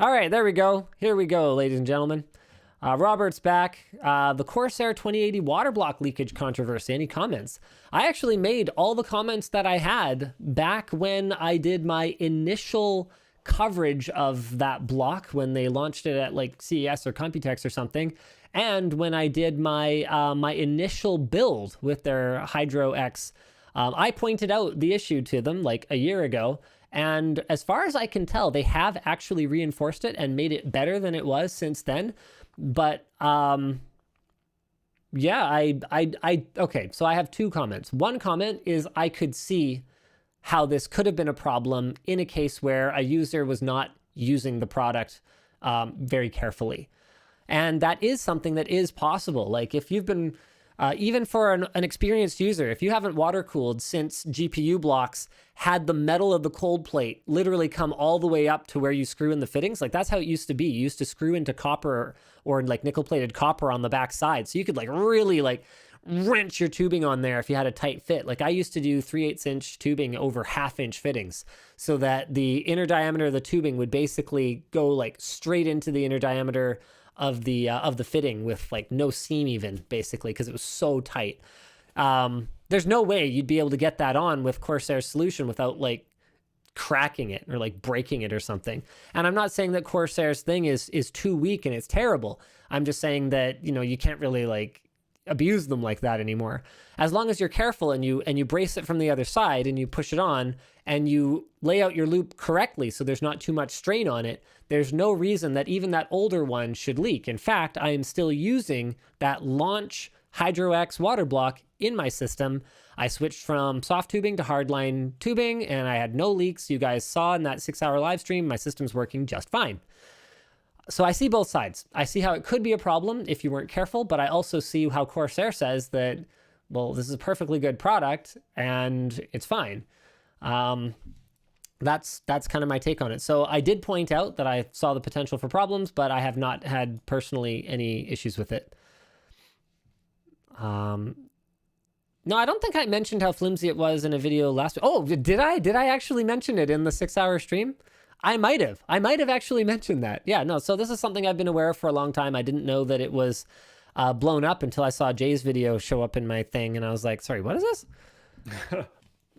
All right, there we go. Here we go, ladies and gentlemen. Robert's back. The Corsair 2080 water block leakage controversy. Any comments? I actually made all the comments that I had back when I did my initial coverage of that block when they launched it at like CES or Computex or something, and when I did my my initial build with their Hydro X. I pointed out the issue to them like a year ago, and as far as I can tell, they have actually reinforced it and made it better than it was since then. But yeah, okay, so I have two comments. One comment is I could see how this could have been a problem in a case where a user was not using the product very carefully. And that is something that is possible. Like if you've been, even for an experienced user, if you haven't water cooled since GPU blocks had the metal of the cold plate literally come all the way up to where you screw in the fittings, like that's how it used to be. You used to screw into copper or like nickel plated copper on the back side. So you could like really like wrench your tubing on there if you had a tight fit. Like I used to do 3/8 inch tubing over 1/2 inch fittings so that the inner diameter of the tubing would basically go like straight into the inner diameter of the fitting with like no seam even, basically, because it was so tight. There's no way you'd be able to get that on with Corsair's solution without like cracking it or like breaking it or something. And I'm not saying that Corsair's thing is too weak and it's terrible. I'm just saying that, you know, you can't really like abuse them like that anymore. As long as you're careful and you brace it from the other side and you push it on and you lay out your loop correctly so there's not too much strain on it, there's no reason that even that older one should leak. In fact, I am still using that launch Hydro X water block in my system. I switched from soft tubing to hardline tubing and I had no leaks. You guys saw in that 6-hour live stream, my system's working just fine. So I see both sides. I see how it could be a problem if you weren't careful, but I also see how Corsair says that, well, this is a perfectly good product and it's fine. That's kind of my take on it. So I did point out that I saw the potential for problems, but I have not had personally any issues with it. No, I don't think I mentioned how flimsy it was in a video last week. Oh, did I? Did I actually mention it in the 6-hour stream? I might have actually mentioned that. Yeah, no, so this is something I've been aware of for a long time. I didn't know that it was blown up until I saw Jay's video show up in my thing, and I was like, sorry, what is this?